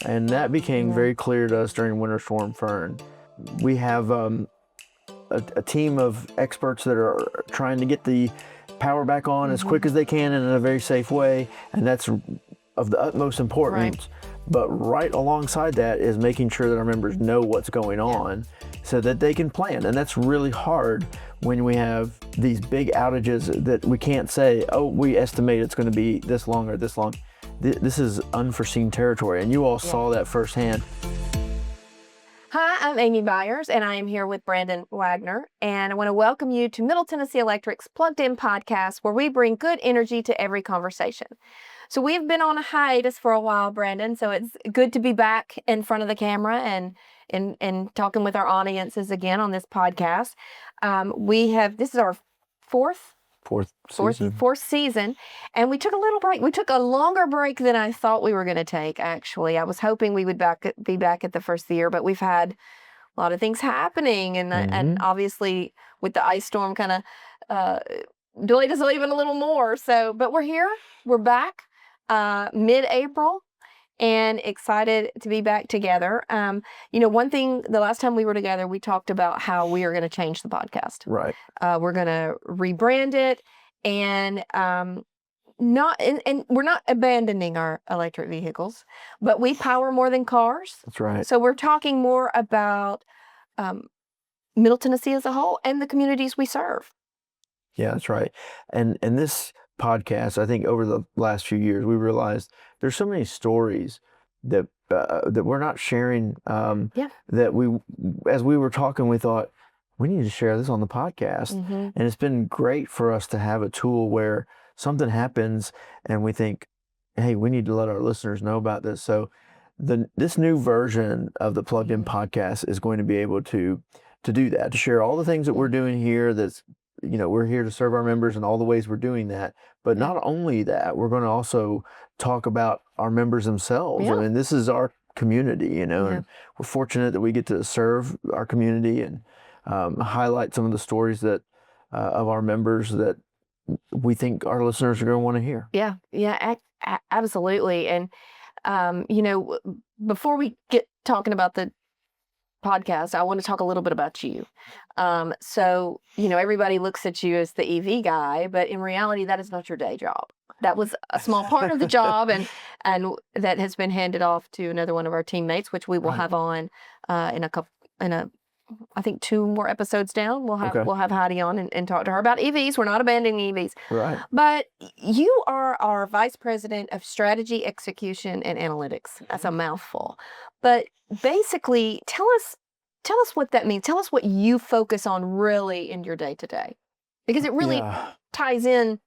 And that became very clear to us during Winter Storm Fern. We have a team of experts that are trying to get the power back on as quick as they can and in a very safe way, and that's of the utmost importance. But right alongside that is making sure that our members know what's going on so that they can plan. And that's really hard when we have these big outages that we can't say, oh, we estimate it's going to be this long or this long. This is unforeseen territory, and you all saw that firsthand. Hi, I'm Amy Byers, and I am here with Brandon Wagner, and I want to welcome you to Middle Tennessee Electric's Plugged In podcast, where we bring good energy to every conversation. So we've been on a hiatus for a while, Brandon, so it's good to be back in front of the camera and talking with our audiences again on this podcast. This is our fourth season, and we took a little break. We took a longer break than I thought we were going to take, actually. I was hoping we would be back at the first of the year, but we've had a lot of things happening, and obviously with the ice storm kind of delayed us even a little more. So, but we're here. We're back mid-April. And excited to be back together. One thing, the last time we were together, we talked about how we are going to change the podcast. Right. We're going to rebrand it, and we're not abandoning our electric vehicles, but we power more than cars. That's right. So we're talking more about Middle Tennessee as a whole and the communities we serve. Yeah, that's right. And this podcast, I think over the last few years, we realized there's so many stories that we're not sharing. That as we were talking, we thought we need to share this on the podcast, and it's been great for us to have a tool where something happens and we think, hey, we need to let our listeners know about this. So this new version of the Plugged In podcast is going to be able to do that, to share all the things that we're doing here. We're here to serve our members in all the ways we're doing that. But not only that, we're going to also talk about our members themselves. Yeah. I mean, this is our community, and we're fortunate that we get to serve our community and highlight some of the stories that of our members that we think our listeners are going to want to hear. Yeah, absolutely. And, before we get talking about the podcast, I want to talk a little bit about you. So, everybody looks at you as the EV guy, but in reality, that is not your day job. That was a small part of the job, and that has been handed off to another one of our teammates, which we will have on I think 2 more episodes down. We'll have Heidi on and talk to her about EVs. We're not abandoning EVs. Right. But you are our Vice President of Strategy, Execution, and Analytics. That's a mouthful. But basically, tell us what that means. Tell us what you focus on really in your day-to-day. Because it really ties in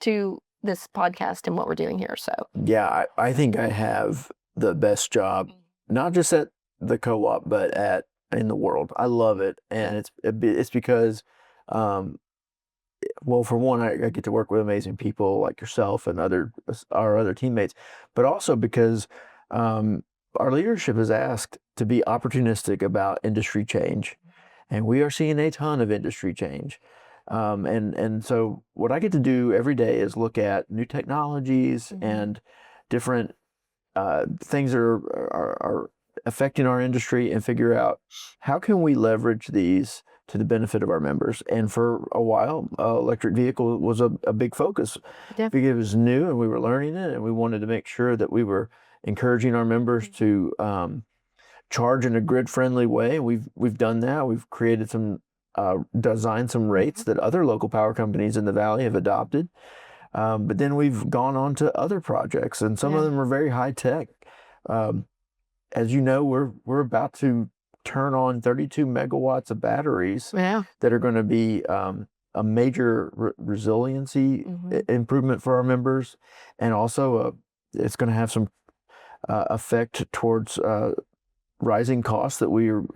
to this podcast and what we're doing here. So yeah, I think I have the best job, not just at the co-op, but in the world. I love it, and it's because, for one, I get to work with amazing people like yourself and our other teammates, but also because our leadership is asked to be opportunistic about industry change, and we are seeing a ton of industry change. And so what I get to do every day is look at new technologies and different things that are affecting our industry and figure out how can we leverage these to the benefit of our members. And for a while, electric vehicle was a big focus because it was new and we were learning it, and we wanted to make sure that we were encouraging our members to charge in a grid-friendly way. We've done that. We've created designed some rates that other local power companies in the Valley have adopted. But then we've gone on to other projects, and some of them are very high tech. As you know, we're about to turn on 32 megawatts of batteries that are going to be a major resiliency improvement for our members, and also it's going to have some effect towards rising costs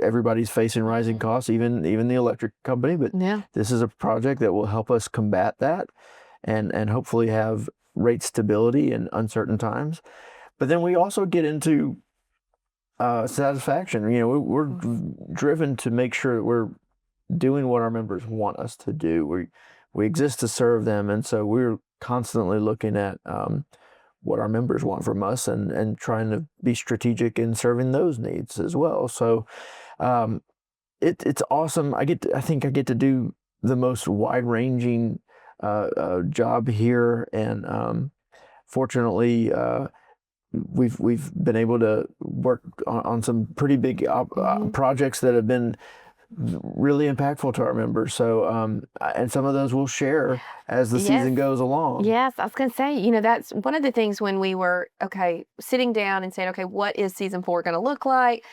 everybody's facing rising costs, even the electric company. But this is a project that will help us combat that and hopefully have rate stability in uncertain times. But then we also get into satisfaction. We're driven to make sure that we're doing what our members want us to do. We exist to serve them, and so we're constantly looking at what our members want from us, and trying to be strategic in serving those needs as well. So um, it's awesome. I think I get to do the most wide ranging job here, and fortunately, we've been able to work on some pretty big projects that have been really impactful to our members. So, and some of those we'll share as the season goes along. Yes, I was going to say, that's one of the things when we were, sitting down and saying, okay, what is season 4 going to look like?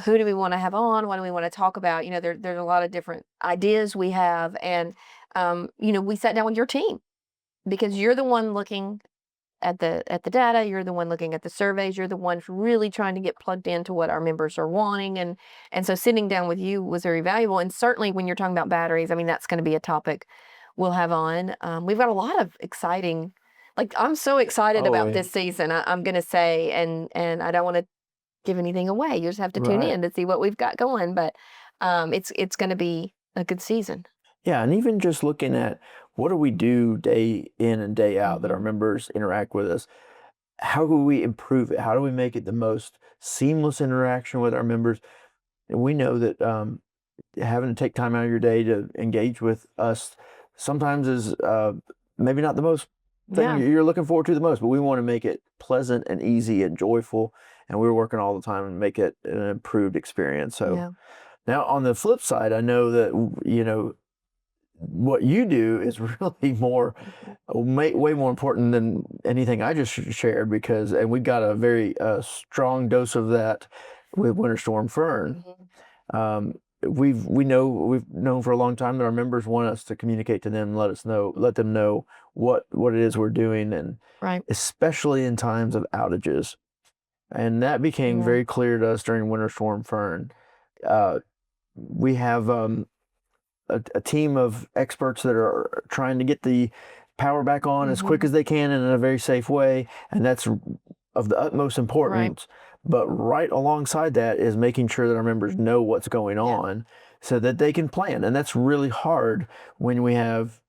Who do we want to have on? What do we want to talk about? There's a lot of different ideas we have. And, we sat down with your team because you're the one looking at the data, you're the one looking at the surveys, you're the one really trying to get plugged into what our members are wanting. And so sitting down with you was very valuable. And certainly when you're talking about batteries, I mean, that's going to be a topic we'll have on. We've got a lot of exciting, I'm so excited about this season, I'm going to say, and I don't want to give anything away. You just have to tune in to see what we've got going. But it's going to be a good season. Yeah, and even just looking at what do we do day in and day out that our members interact with us, how do we improve it? How do we make it the most seamless interaction with our members? And we know that having to take time out of your day to engage with us sometimes is maybe not the most thing you're looking forward to the most, but we want to make it pleasant and easy and joyful, and we're working all the time to make it an improved experience. So now on the flip side, I know that what you do is really way more important than anything I just shared, and we've got a very strong dose of that with Winter Storm Fern. We've known for a long time that our members want us to communicate to them, let them know what it is we're doing, and especially in times of outages. And that became very clear to us during Winter Storm Fern. We have a team of experts that are trying to get the power back on as quick as they can and in a very safe way, and that's of the utmost importance. But right alongside that is making sure that our members know what's going on so that they can plan. And that's really hard when we have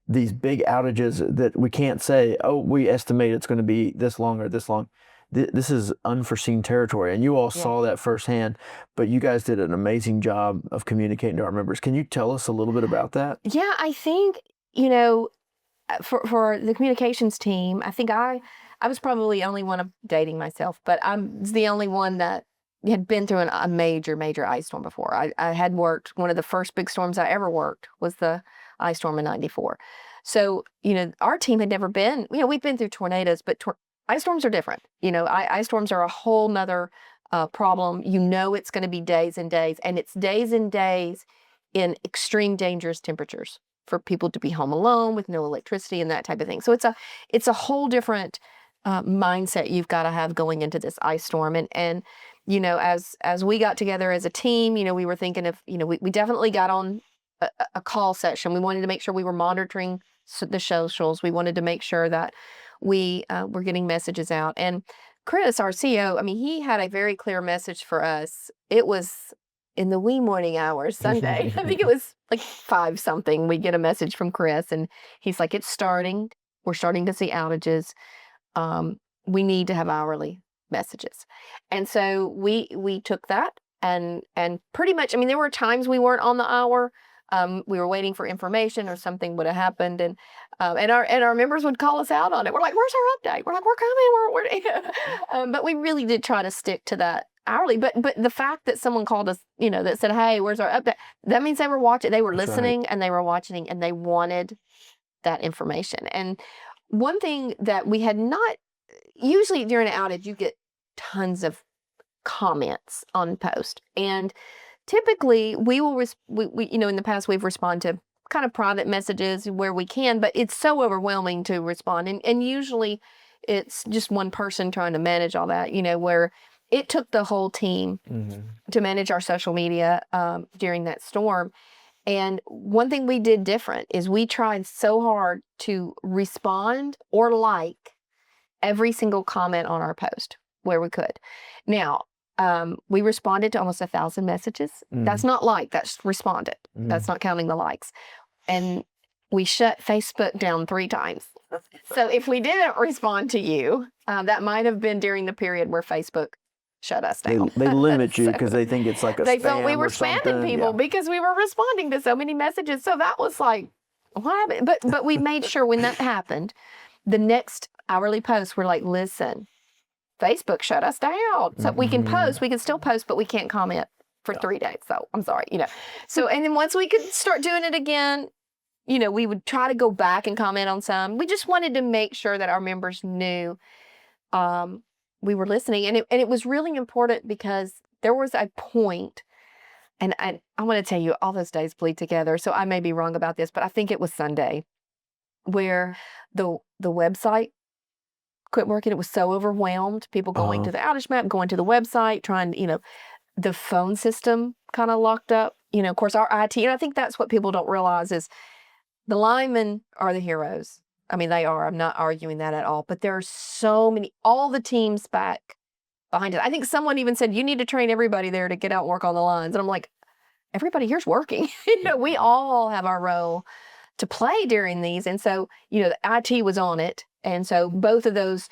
these big outages that we can't say, oh, we estimate it's going to be this long or this long. This is unforeseen territory, and you all saw that firsthand, but you guys did an amazing job of communicating to our members. Can you tell us a little bit about that? Yeah, I think, for the communications team, I think I was probably the only one, of dating myself, but I'm the only one that had been through a major, major ice storm before. I had worked, one of the first big storms I ever worked was the ice storm in '94. So, our team had never been, we've been through tornadoes, but ice storms are different. Ice storms are a whole nother problem. It's going to be days and days, and it's days and days in extreme dangerous temperatures for people to be home alone with no electricity and that type of thing. So it's a whole different mindset you've got to have going into this ice storm. And as we got together as a team, we were thinking of, we definitely got on a call session. We wanted to make sure we were monitoring the socials. We wanted to make sure that we were getting messages out. And Chris, our CEO, I mean, he had a very clear message for us. It was in the wee morning hours, Sunday. I think it was like 5 something. We get a message from Chris, and he's like, it's starting. We're starting to see outages. We need to have hourly messages. And so we took that and pretty much, I mean, there were times we weren't on the hour. We were waiting for information or something would have happened, and our members would call us out on it. We're like, "Where's our update?" We're like, "We're coming." But we really did try to stick to that hourly. But the fact that someone called us, that said, "Hey, where's our update?" That means they were watching, they were listening, and they were watching, and they wanted that information. And one thing that we had not, usually during an outage, you get tons of comments on post, and typically we will, in the past we've responded to kind of private messages where we can, but it's so overwhelming to respond. And usually it's just one person trying to manage all that, where it took the whole team to manage our social media during that storm. And one thing we did different is we tried so hard to respond or like every single comment on our post where we could. Now, we responded to almost 1,000 messages. That's not that's responded. That's not counting the likes. And we shut Facebook down 3 times. So if we didn't respond to you, that might have been during the period where Facebook shut us down. They limit you So because they think it's like a they spam felt we were or spamming something. people Yeah. because we were responding to so many messages. So that was like, what happened? But we made sure when that happened, the next hourly posts were like, listen, Facebook shut us down. So we can post, we can still post, but we can't comment for 3 days. So I'm sorry, So, and then once we could start doing it again, we would try to go back and comment on some. We just wanted to make sure that our members knew we were listening. And it was really important because there was a point, and I want to tell you, all those days bleed together. So I may be wrong about this, but I think it was Sunday where the website quit working. It was so overwhelmed. People going to the outage map, going to the website, trying, the phone system kind of locked up. Of course, our IT, and I think that's what people don't realize is the linemen are the heroes. I mean, they are. I'm not arguing that at all. But there are so many, all the teams back behind it. I think someone even said, you need to train everybody there to get out and work on the lines. And I'm like, everybody here's working. We all have our role to play during these. And so, the IT was on it. And so both of those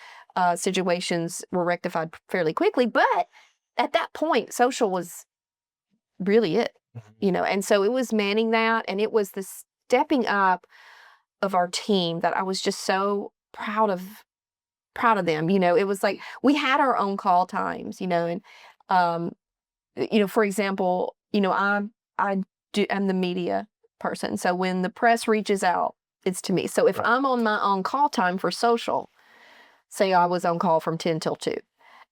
situations were rectified fairly quickly. But at that point, social was really it, and so it was manning that. And it was the stepping up of our team that I was just so proud of them. It was like we had our own call times, and, for example, I'm the media person. So when the press reaches out, it's to me. So if I'm on my own call time for social, say I was on call from 10 till 2,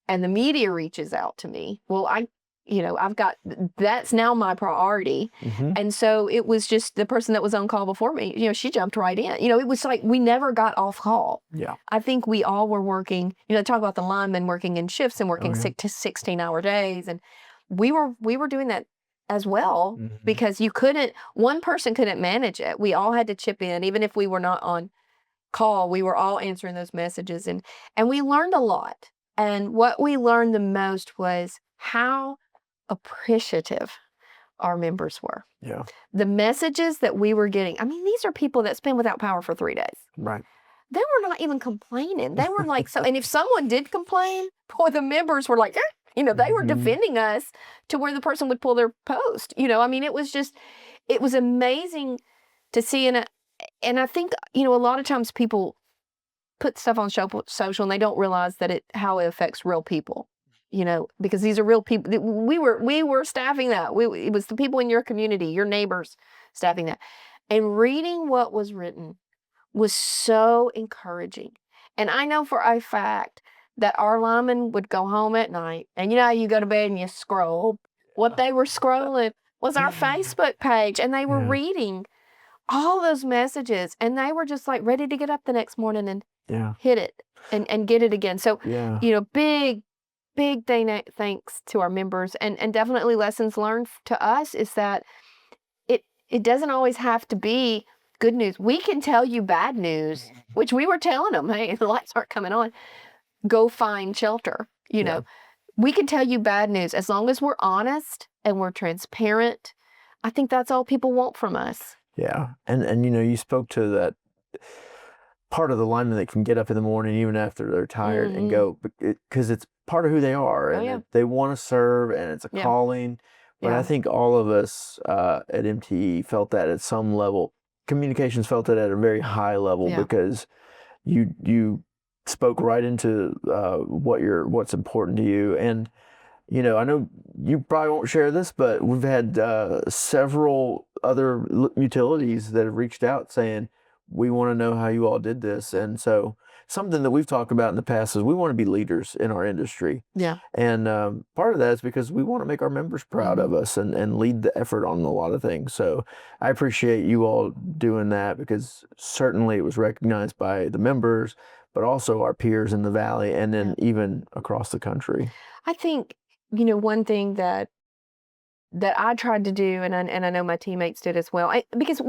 and the media reaches out to me, well, I've got, that's now my priority. And so it was just the person that was on call before me, she jumped right in. It was like we never got off call. Yeah. I think we all were working, talk about the linemen working in shifts and working 16-hour days. And we were doing that as well because one person couldn't manage it. We all had to chip in, even if we were not on call, we were all answering those messages, and we learned a lot. And what we learned the most was how appreciative our members were. Yeah. The messages that we were getting, I mean, these are people that's been without power for 3 days. Right. They were not even complaining. They were like, so, and if someone did complain, boy, the members were like, they were defending us to where the person would pull their post. I mean, it was amazing to see. And I think, a lot of times people put stuff on social and they don't realize that how it affects real people, because these are real people. We were staffing that. It was the people in your community, your neighbors staffing that. And reading what was written was so encouraging. And I know for a fact that our linemen would go home at night, and you go to bed and you scroll. What they were scrolling was our Facebook page, and they were reading all those messages, and they were just like ready to get up the next morning and hit it and get it again. So, big thanks to our members, and definitely lessons learned to us is that it doesn't always have to be good news. We can tell you bad news, which we were telling them, hey, the lights aren't coming on. Go find shelter. We can tell you bad news as long as we're honest and we're transparent. I think that's all people want from us. Yeah. And you spoke to that part of the lineman that can get up in the morning even after they're tired and go, because it's part of who they are, and they want to serve, and it's a calling. But I think all of us at MTE felt that at some level. Communications felt it at a very high level because you spoke right into what's important to you. And I know you probably won't share this, but we've had several other utilities that have reached out saying, we want to know how you all did this. And so something that we've talked about in the past is we want to be leaders in our industry. Yeah. And part of that is because we want to make our members proud of us and lead the effort on a lot of things. So I appreciate you all doing that, because certainly it was recognized by the members, but also our peers in the Valley, and then even across the country. I think, one thing that I tried to do, and I know my teammates did as well, because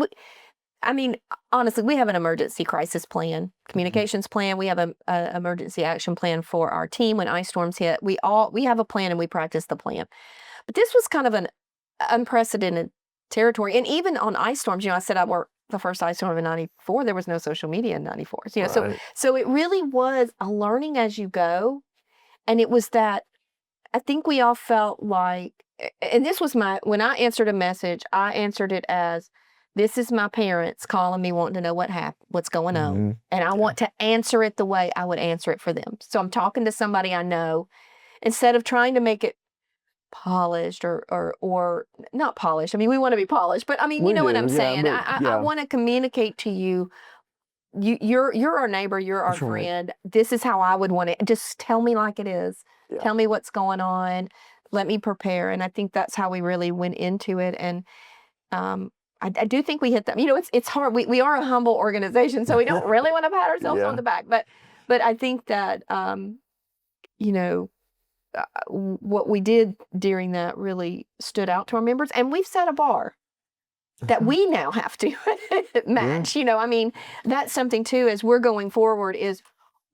honestly, we have an emergency crisis plan, communications plan. We have an emergency action plan for our team when ice storms hit. We have a plan and we practice the plan. But this was kind of an unprecedented territory. And even on ice storms, I said I work the first ice storm in 94, there was no social media in 94. You know, Right. so it really was a learning as you go. And it was that I think we all felt like, and this was when I answered a message, I answered it as, this is my parents calling me wanting to know what's going on. Hmm. And I want to answer it the way I would answer it for them. So I'm talking to somebody I know instead of trying to make it polished or not polished. I mean, we want to be polished, but I mean, you We know what do, I'm yeah, saying. but I yeah, want to communicate to you. You're our neighbor. You're our that's right. friend. This is how I would want it. Just tell me like it is. Yeah. Tell me what's going on. Let me prepare. And I think that's how we really went into it. And I do think we hit them. You know, it's hard. We are a humble organization, so we don't really want to pat ourselves on Yeah. the back. But I think that you know, what we did during that really stood out to our members, and we've set a bar that we now have to match. You know, I mean, that's something too, as we're going forward, is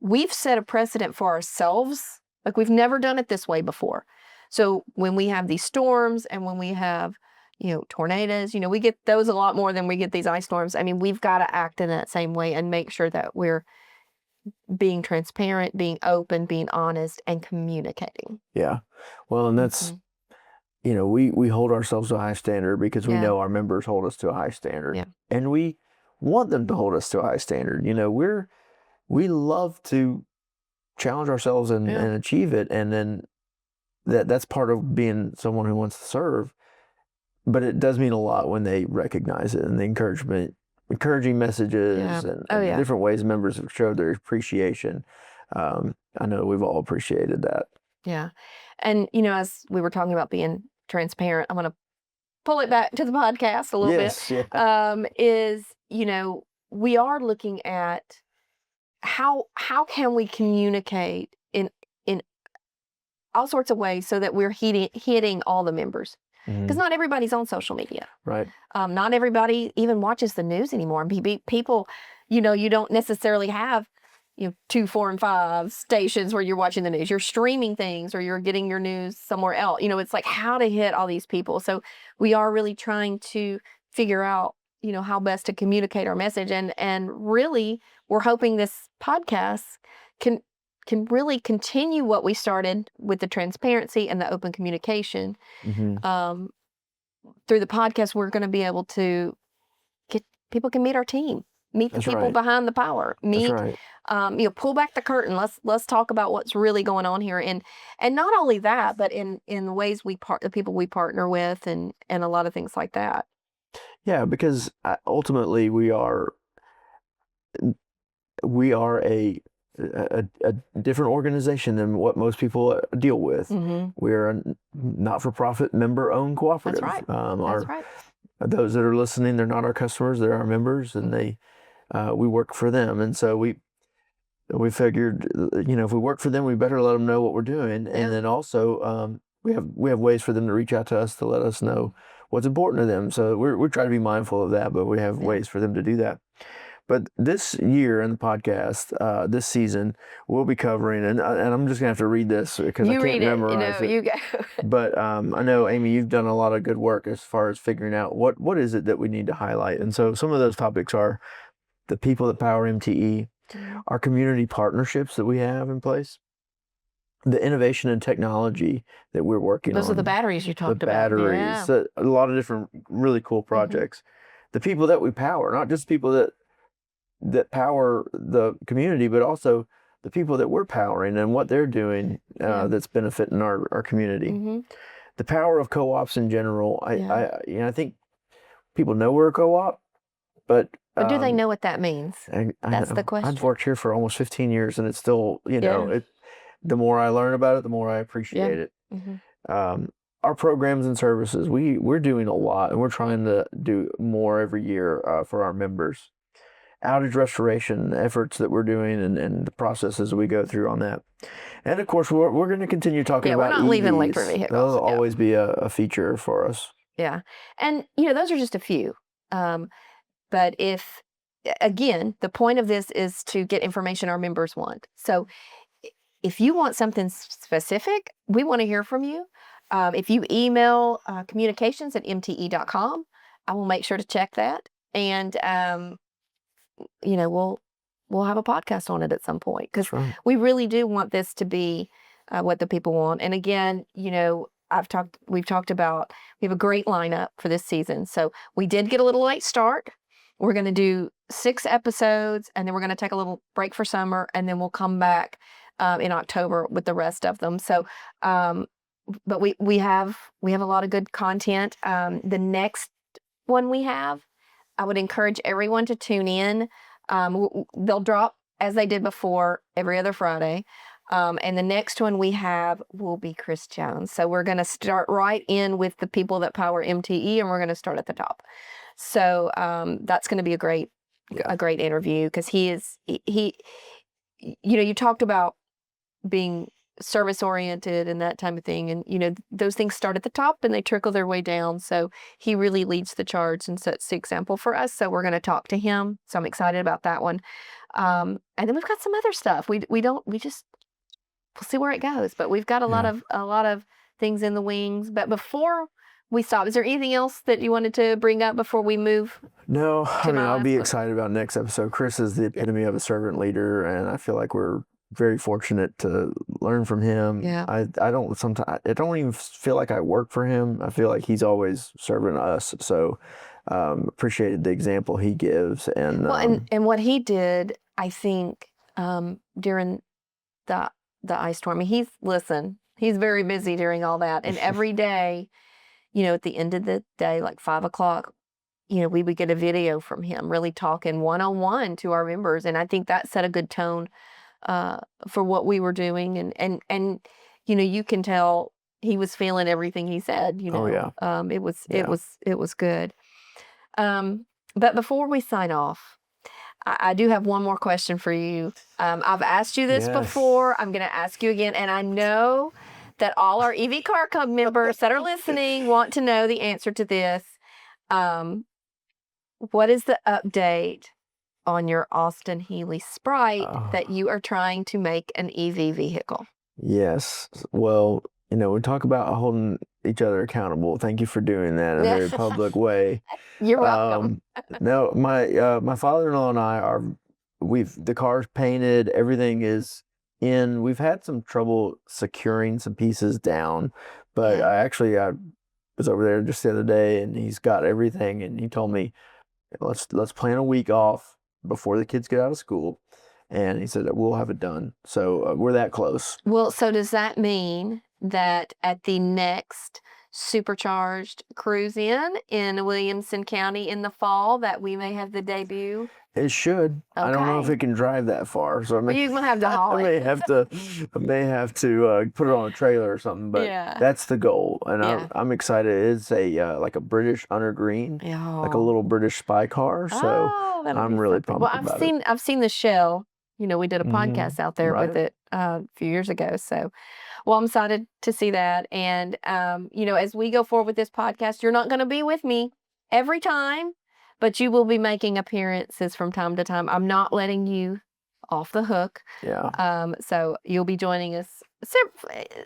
we've set a precedent for ourselves. Like we've never done it this way before. So when we have these storms and when we have, you know, tornadoes, you know, we get those a lot more than we get these ice storms. I mean, we've got to act in that same way and make sure that we're being transparent, being open, being honest, and communicating. Yeah. Well, and that's, Mhm. you know, we hold ourselves to a high standard because we Yeah. know our members hold us to a high standard. Yeah. And we want them to hold us to a high standard. You know, we love to challenge ourselves and Yeah. achieve it. And then that's part of being someone who wants to serve. But it does mean a lot when they recognize it and the encouraging messages Yeah. and, Oh, and the yeah. different ways members have showed their appreciation. I know we've all appreciated that. Yeah. And, you know, as we were talking about being transparent, I'm going to pull it back to the podcast a little bit. Yes, yeah. Is, you know, we are looking at how can we communicate in all sorts of ways so that we're hitting all the members. Because Mhm. not everybody's on social media. Right. Not everybody even watches the news anymore. And people, you know, you don't necessarily have, you know, 2, 4, and 5 stations where you're watching the news. You're streaming things or you're getting your news somewhere else. You know, it's like how to hit all these people. So we are really trying to figure out, you know, how best to communicate our message. And really, we're hoping this podcast can really continue what we started with the transparency and the open communication. Hmm. Through the podcast, we're going to be able to get people can meet our team, meet the That's people right. behind the power, That's meet, right. you know, pull back the curtain. Let's talk about what's really going on here, and not only that, but in the ways the people we partner with, and a lot of things like that. Yeah, because ultimately we are a different organization than what most people deal with. Mm-hmm. We're a not-for-profit member-owned cooperative. That's right. Our That's right. those that are listening, they're not our customers; they're our members, and we work for them. And so we figured, you know, if we work for them, we better let them know what we're doing, Yeah. and then also we have ways for them to reach out to us to let us know what's important to them. So we're trying to be mindful of that, but we have ways for them to do that. But this year in the podcast, this season, we'll be covering, and I'm just gonna have to read this because I You can't read it. You memorize know, it. you go. But I know, Amy, you've done a lot of good work as far as figuring out what is it that we need to highlight. And so some of those topics are the people that power MTE, Mhm. our community partnerships that we have in place, the innovation and technology that we're working Those on, are the batteries you the talked about. batteries, Yeah. a lot of different really cool Mhm. projects, the people that we power, not just people that power the community, but also the people that we're powering and what they're doing Yeah. that's benefiting our community. Mm-hmm. The power of co-ops in general. Yeah. I think people know we're a co-op, but But do they know what that means? I That's the know I've question. worked here for almost 15 years, and it's still, you know, Yeah. the more I learn about it, the more I Yeah. appreciate it. Mm-hmm. Our programs and services, we're doing a lot, and we're trying to do more every year for our members. Outage restoration efforts that we're doing and the processes we go through on that. And of course, we're going to continue talking Yeah, we're about not leaving electric EVs. vehicles. They'll Yeah. always be a feature for us. Yeah. And, you know, those are just a few. But again, the point of this is to get information our members want. So if you want something specific, we want to hear from you. If you email communications@mte.com, I will make sure to check that. and we'll have a podcast on it at some point because That's right. we really do want this to be what the people want. And again, we've talked about we have a great lineup for this season. So we did get a little late start. We're going to do 6 episodes, and then we're going to take a little break for summer, and then we'll come back in October with the rest of them. So, but we have a lot of good content. The next one I would encourage everyone to tune in. They'll drop as they did before every other Friday. And the next one we have will be Chris Jones. So we're going to start right in with the people that power MTE, and we're going to start at the top. So that's going to be a great interview because he you talked about being service oriented and that type of thing. And, those things start at the top and they trickle their way down. So he really leads the charge and sets the example for us. So we're going to talk to him. So I'm excited about that one. And then we've got some other stuff. We'll see where it goes, but we've got a lot of things in the wings. But before we stop, is there anything else that you wanted to bring up before we move? No, I'll be excited about next episode. Chris is the epitome of a servant leader, and I feel like we're very fortunate to learn from him. Yeah. I don't even feel like I work for him. I feel like he's always serving us. So appreciated the example he gives. And and what he did, I think, during the ice storm. I mean, he's very busy during all that. And every day, at the end of the day, like 5:00, we would get a video from him really talking one-on-one to our members. And I think that set a good tone for what we were doing. And you can tell he was feeling everything he said, Oh, yeah. It was good. But before we sign off, I do have one more question for you. I've asked you this before. I'm going to ask you again. And I know that all our EV Car Club members that are listening want to know the answer to this. What is the update on your Austin Healey Sprite that you are trying to make an EV vehicle? Yes. Well, we talk about holding each other accountable. Thank you for doing that in a very public way. You're welcome. No, my father-in-law and I the car's painted, everything is in. We've had some trouble securing some pieces down, but I was over there just the other day and he's got everything, and he told me, let's plan a week off before the kids get out of school. And he said that we'll have it done. So we're that close. Well, so does that mean that at the next supercharged cruise in Williamson County in the fall that we may have the debut? It should. Okay. I don't know if it can drive that far, so you're gonna have to haul it. I may have to put it on a trailer or something. But that's the goal, and I'm excited. It's like a British undergreen, like a little British spy car. So I'm really pumped about it. I've seen the shell. We did a podcast out there with it a few years ago. So, well, I'm excited to see that. And as we go forward with this podcast, you're not going to be with me every time, but you will be making appearances from time to time. I'm not letting you off the hook. Yeah. So you'll be joining us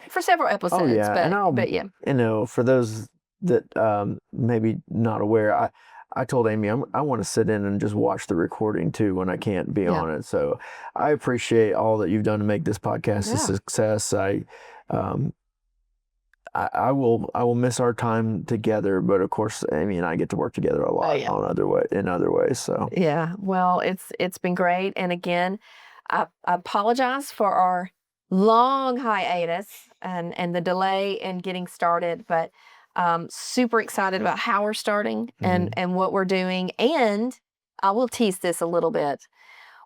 for several episodes. Oh, yeah. But yeah. For those that maybe not aware, I told Amy I want to sit in and just watch the recording too when I can't be on it. So I appreciate all that you've done to make this podcast a success. I will miss our time together, but of course Amy and I get to work together a lot in other ways. So well, it's been great. And again, I apologize for our long hiatus and the delay in getting started, but super excited about how we're starting and what we're doing. And I will tease this a little bit.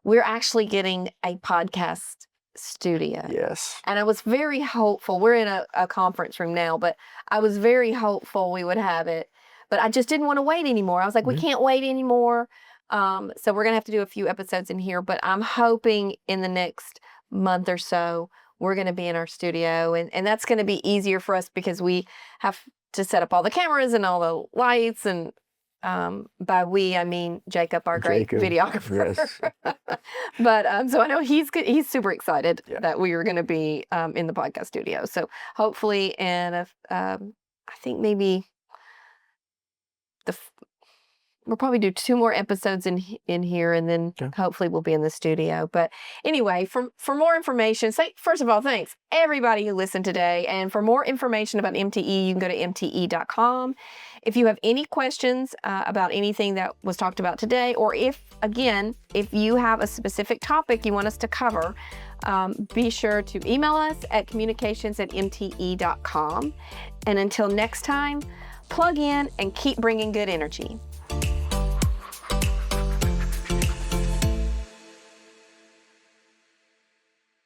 We're actually getting a podcast studio. Yes. And I was very hopeful. We're in a conference room now, but I was very hopeful we would have it. But I just didn't want to wait anymore. I was like, we can't wait anymore. So we're going to have to do a few episodes in here. But I'm hoping in the next month or so, we're going to be in our studio. And that's going to be easier for us because we have to set up all the cameras and all the lights. And by we, I mean Jacob, our great videographer. Yes. But so I know he's super excited that we are going to be in the podcast studio. So hopefully I think maybe we'll probably do 2 more episodes in here, and then Okay. hopefully we'll be in the studio. But anyway, for more information, first of all, thanks everybody who listened today. And for more information about MTE, you can go to mte.com. If you have any questions about anything that was talked about today, or if you have a specific topic you want us to cover, be sure to email us at communications@mte.com. And until next time, plug in and keep bringing good energy.